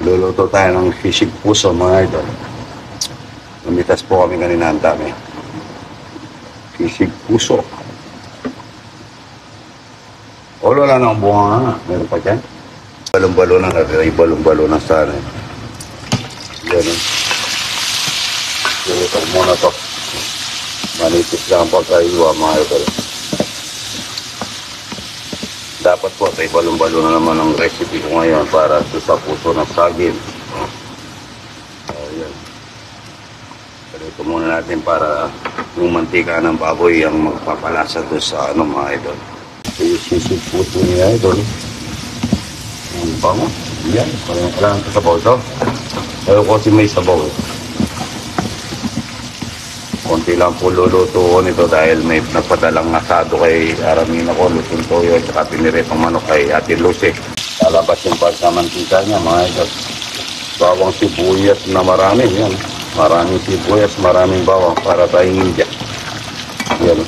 Luluto tayo ng sisig puso mga idol. Lumitas po kami kanina, ang dami. Sisig puso. Wala na ng bunga nga. Meron pa dyan. Balong-balo na natin. Balong-balo na sana. Yan. Luluto muna to. Manipis lang ang pagkaiwa mga idol. Dapat po tayo balong-balo na naman ang recipe ko ngayon para sa puso ng saging. Ayan. Ito muna natin para yung mantika ng baboy ang magpapalasa doon sa mga idol. Yung sisig puso niya idol. Ang bango. Yan. Kailangan ito sabaw ito. Ayaw ko kasi may sabaw. Konti lang po luluto nito dahil may nagpadalang asado kay Aramina ko, lutong toyo at saka piniritong manok kay Ate Lucy. Lalabas yung pagkamantika niya mga idol. Bawang sibuyas na marami. Yan. Maraming sibuyas, maraming bawang para tayong India. Yan.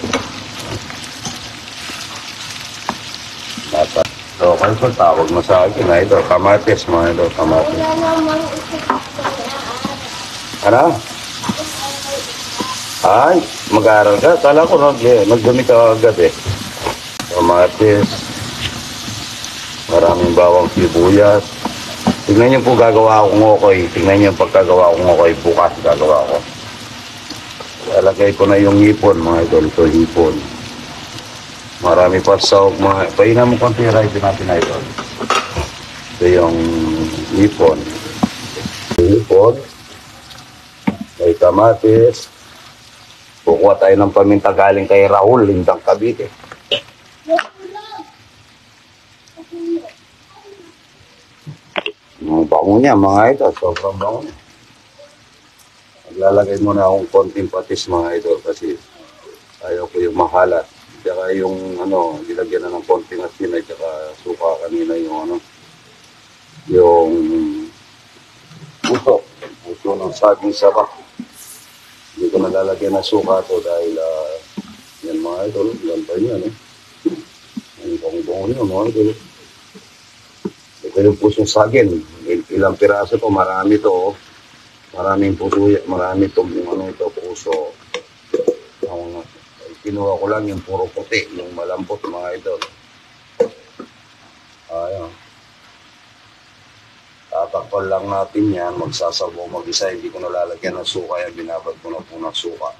Okay po, tawag mo sa akin na ito. Kamatis mga ito, kamatis. Ano? Ay, mag-aaral ka? Kala ko nagdumi ka agad eh. Kamatis. Maraming bawang sibuyas. Tingnan niyo po gagawa akong okoy. Tingnan niyo yung pagkagawa akong okoy. Bukas gagawa ko. Lalagay ko na yung hipon mga idol. Ito hipon. Marami pa sa mga... Paina mo konti rice natin na idol. Ito yung hipon. Hipon. May kamatis. Kukuha tayo ng paminta galing kay Raul, Lindang Cavite. Ang bango niya mga idol, sobrang bango niya. Maglalagay muna akong konting patis mga idol kasi ayaw ko yung mahalat. Tsaka yung nilagyan na ng konting asin at tsaka suka kanina yung yung puso ng saging sabak. Hindi ko nalalagyan ng suka to dahil yan mga idol, yan pa yan ang bango-bango niya mga idol. Ito yung pusong saging. Ilang piraso to, marami to. Maraming puso, marami itong puso. Kinuha ko lang yung puro puti, yung malambot mga idol. Ayan. Tatakpan lang natin yan, magsasabaw mag-isa, hindi ko nalalagyan ng suka yan, binabad ko na po ng suka.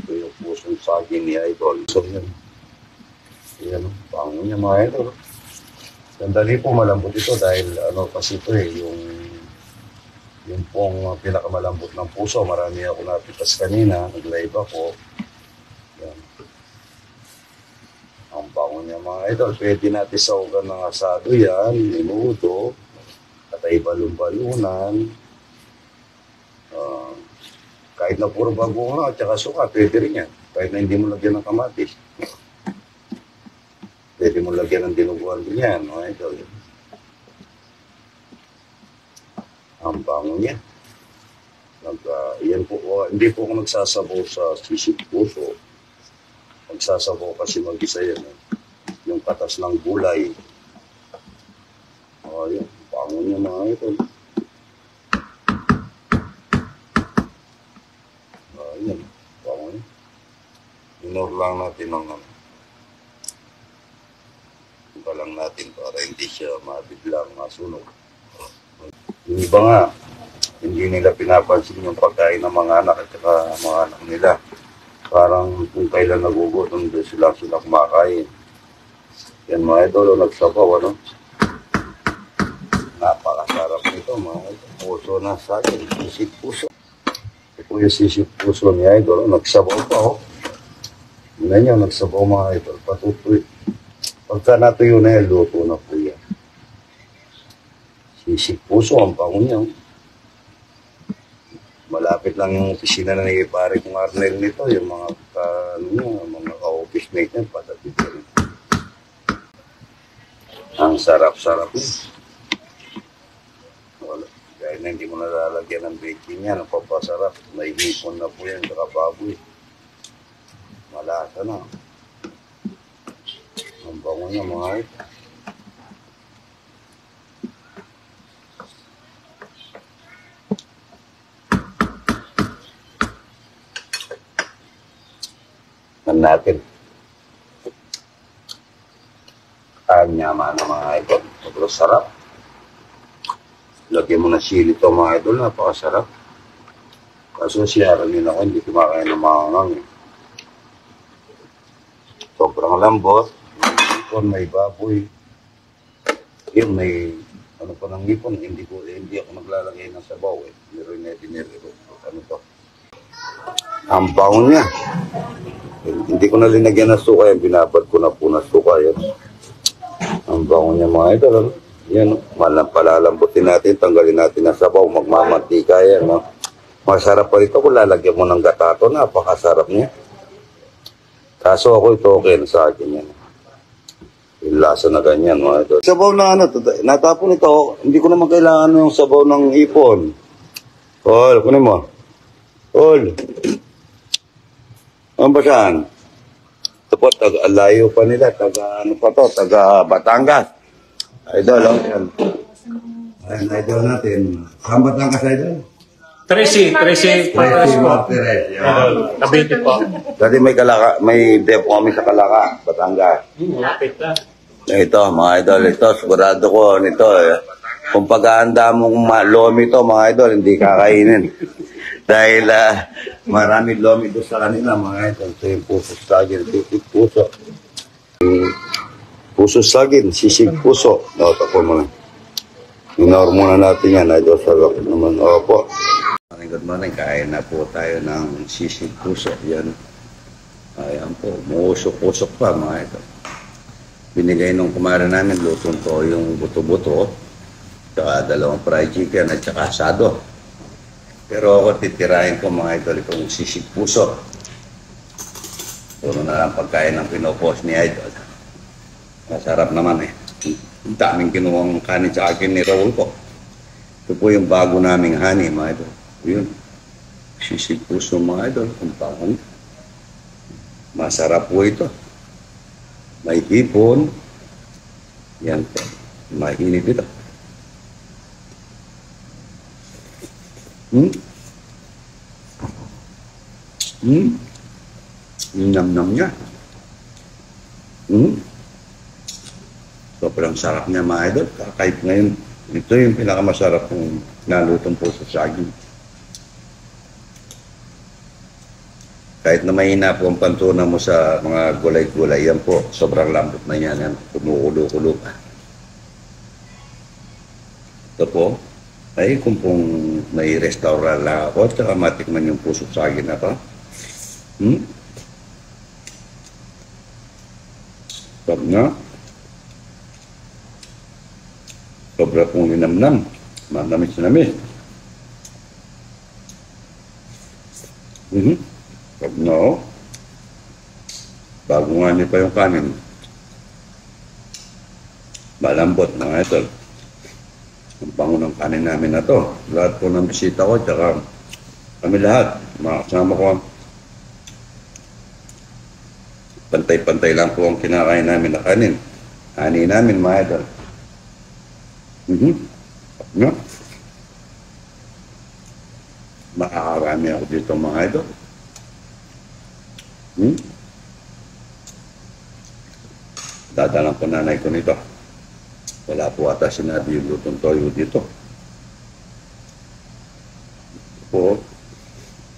Ito yung pusong saging ni idol. So yan. Yan, pango niya mga idol. Sandali po malambot ito dahil kasi ito yung pong pinakamalambot ng puso. Marami ako napitas kanina, nag-live ako. Yan. Ang bango niya mga idol. Pwede natin saugan ng asado yan, minuto, at ay balon-balunan. Kahit na puro bagoong at saka suka, pwede rin yan. Kahit na hindi mo lagyan ng kamatis. Pwede mo lagyan ng dinuguan din yan, mga idol. Ang bango niya. Yan po, hindi po ako nagsasabaw sa sisig puso. Magsasabaw kasi mag-isa yan. Yung katas ng gulay. Ayun, bango niya mga idol. Ayun, bango niya. Minor lang natin ng iba lang natin para hindi siya mabiglang masunog. Yung iba nga, hindi nila pinapansin yung pagkain ng mga anak at saka mga anak nila. Parang kung kailan nagugutom doon sila kumakain. Yan mga idol, nagsabaw, napakasarap nito mga idol. Puso na sa akin, sisig puso. Ito yung sisig puso ni idol, nagsabaw pa Tingnan nyo, nagsabaw mga idol, patutoy. Pagka natuyo na yan, luto na po yan. Sisig puso, ang bango niya. Malapit lang yung opisina na pare kong Arnel nito, yung mga ka-office mate niya, patapit rin. Ang sarap-sarap niya. Kaya na hindi mo nalalagyan ng baking niya, napapasarap. May hipon na po yan, saka baboy. Malasa na. Ang bango niya mga ito. Tikman natin. Kanya na mga idol. Sobrang sarap. Lagyan mo na sili ito mga idol. Napakasarap. Kaso siyaran din ako. Hindi kumakain ng mga angang. Sobrang lambot. May baboy. Yun, may ano pa ng hipon. Hindi ako naglalagay ng sabaw eh. Meron na dinero. Ano to? Ang bango niya. Hindi ko na linagyan ng suka yan. Binabad ko na po ng suka yan. Ang bango niya mga idol. Ano? Yan. Palalambutin natin. Tanggalin natin ang sabaw. Magmamantika yan. No? Masarap pa rito kung lalagyan mo ng gatato. Napakasarap niya. Kaso ako ito okay na sa akin yan. Yung lasa na ganyan mga idol. Sabaw na ano. Natapon ito. Hindi ko naman kailangan yung sabaw ng hipon. Tol, kunin mo. Tol. Ano ba saan? Ito po, layo pa nila. Ano pa to? Taga Batangas. Idol, oh. Yan. Ayan, idol natin. Saan Batangas, idol? 13 Martires. Cavite po. Dati may depo kami sa Kalaka, Batangas. Lapit na. Ito, mga idol, ito, sigurado ko nito. Kung pag-aanda mong lomi ito, mga idol, hindi kakainin. Dahil marami lomi doon sa kanila, mga idol. Ito yung puso sagin, titik puso. Puso sagin, sisig puso. No, tapo mo na. Minor muna natin yan, idol, sa laki naman. Opo. Good morning, kain na po tayo ng sisig puso. Yan. Ayan po, muusok-usok pa, mga idol. Binigay nung kumara namin, lutong to yung buto-buto, saka 2 fried chicken at saka asado. Pero ako titirahin ko mga idol itong sisig puso. Puro na lang pagkain ng pinopost ni idol. Masarap naman eh. Ang daming kinuwang kanin sa akin ni Raul ko. Ito po yung bago naming honey mga idol. Yun. Sisig puso mga idol. Ang pangon. Masarap po ito. May hipon. Yan po. Mahinip ito. Yung nam-nam niya. Sobrang sarap niya mga idol. Kahit ngayon, ito yung pinakamasarap kong nalutong puso saging. Kahit na mahina po ang pantuna mo sa mga gulay-gulay, yan po, sobrang lambot na yan. Kumukulo-kulo pa. Ito po, ay kung pong may restaurant lang ako, tsaka matikman yung puso saging na to. Sarap na. Sobra pong linamnam. Manamis-namis. Sarap na oh. Bago nga niyo pa yung kanin. Malambot na ito. Ang bango ng kanin namin na to. Lahat po ng bisita ko, tsaka kami lahat, mga kasama ko. Pantay-pantay lang po ang kinakain namin na kanin. Ani namin, mga idol. No? Makakarami ako dito, mga idol. Dadalang po nanay ko nito. Wala po ata sinabi yung lutong toyo dito. Po,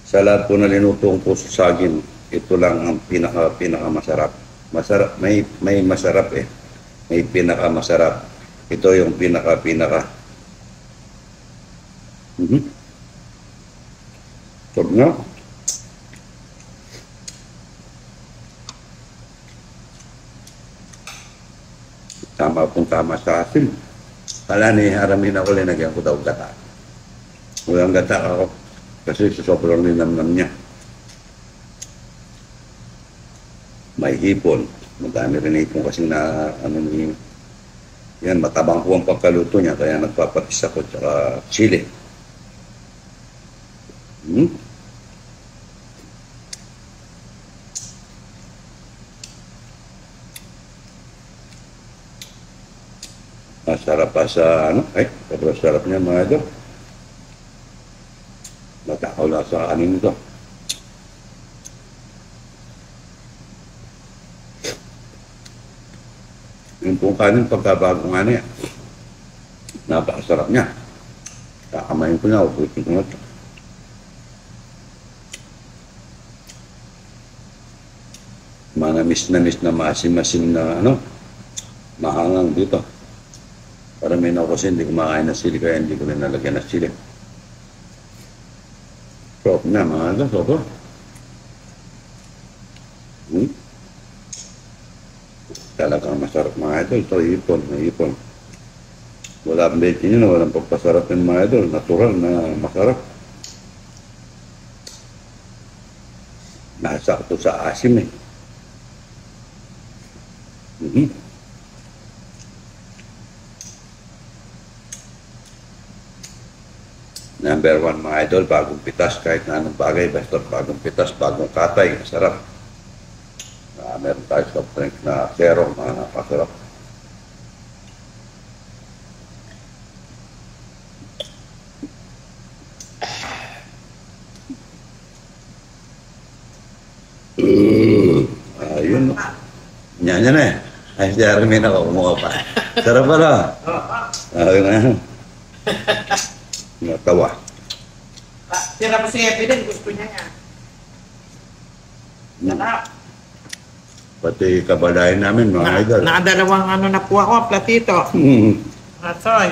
sa lahat po na linutong puso saging, ito lang ang pinakamasarap. Masarap, may masarap eh. May pinakamasarap. Ito yung pinaka. Sarap na. Tama pong tama sa asin. Kala ni haramin ako, linagyan ko daw gata. Walang gata ako. Kasi sobrang linamnam niya. May hipon. Madami rin hipon kasi na yan, matabang po ang pagkaluto niya. Kaya nagpapatis ako tsaka chili. Masarap pa sa sobrang sarap niya mga idol. Matakaw lang sa kanin ito. Yung pong kanin, pagkabago nga niya, napakasarap niya. Kakamayin ko na, uputin ko na ito. Manamis na maasim-masim na mahangang dito. Para may ako kasi hindi kumakain ng sili, kaya hindi ko rin nalagyan ng sili. Sarap na mga ito, sarap. Talagang masarap mga ito. Ito, ipon, may ipon. Wala ang bacon yun, walang pagpasarap yung mga ito. Natural na masarap. Nasakto sa asim eh. Number 1 mga idol, bagong pitas, kahit na anong bagay, basta bagong pitas, bagong katay, masarap. Meron tayo soft drink na zero, mga napasarap. Ayun. Nyanyan na eh. Ay, si Armin ako, kumuha pa. Sarap pala. Ayun na yan. Natawa. Tira pa si Epi din, gusto niya yan. Sarap. Pati kabalayan namin, mga idol. Nakadalawang na po ako, platito. Asoy.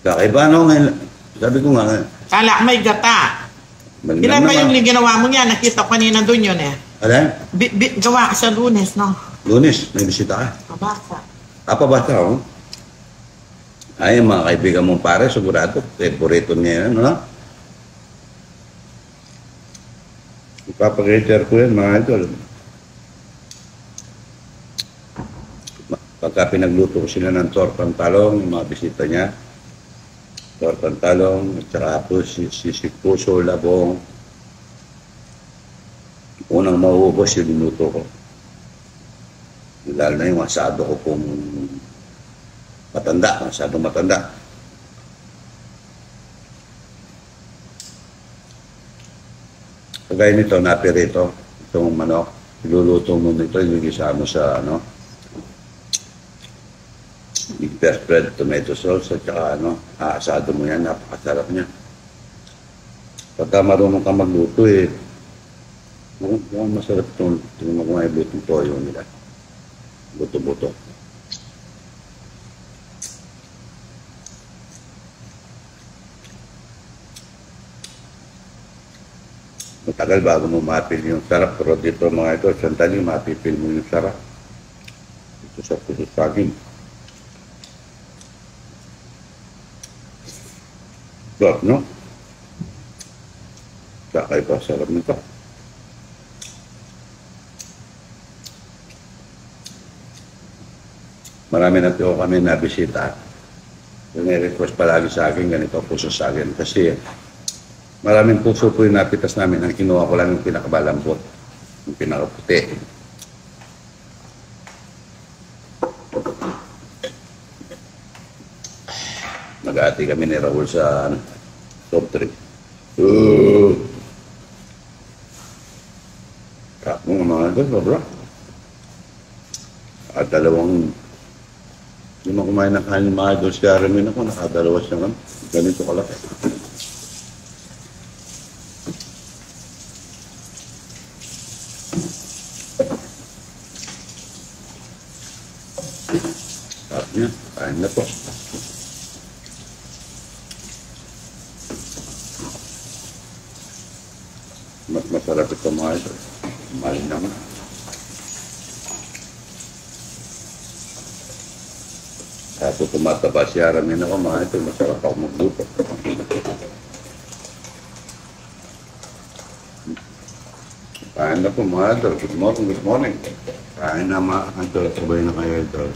Kakaiba ngayon. Sabi ko nga, Kala may gata. Ilan ba yung ginawa mo niya? Nakita ko kanina doon yun eh. Alam? Gawa ka sa Lunes, no? Lunes, may bisita ka. Mabasa. Basta ako. Ay, mga kaibigan mong pare, sigurado. Favorito niya yan, no? Ipapag-reacher ko yan, mga idol. Pagka pinagluto ko sila ng tortang talong, yung mga bisita niya, tortang talong, at saka po sisig puso, labong. Unang mauubos yung minuto ko. Lalo na yung asado ko kung matanda, masyadong matanda. Kagaya nito, napirito, itong manok, iluluto mo nito, ilugisa mo sa big spread tomato sauce at saka aasado mo yan, napakasarap niya. Pagka marunong ka magluto masarap itong mga lutong toyo nila. Buto-buto. Matagal bago mo mapil yung sarap, pero dito mga ito, sandali mapipil mo yung sarap. Ito sa puso saging. Sarap, no? Kakaiba, sarap nito. Marami na po kami nabisita. Yung request palagi sa akin, ganito puso saging. Kasi maraming puso po yung napitas namin. Ang kinuha ko lang yung pinakabalambot, yung pinakaputi. Nag-aati kami ni Raul sa soft drink. Kap mo mga ito, sobra. At dalawang, yung mga kumain ng kanin mga ito, si Aramin ako, nakadalawa siya ganito kalaki. Sarap niya, kain na po. Mas masarap ito mga ito. Malin naman. Kaso tumataba si Aramin ako mga ito, masarap ako magluto. Kain na po mga idol. Good morning, good morning. Kain na mga idol. Sabay na kayo idol.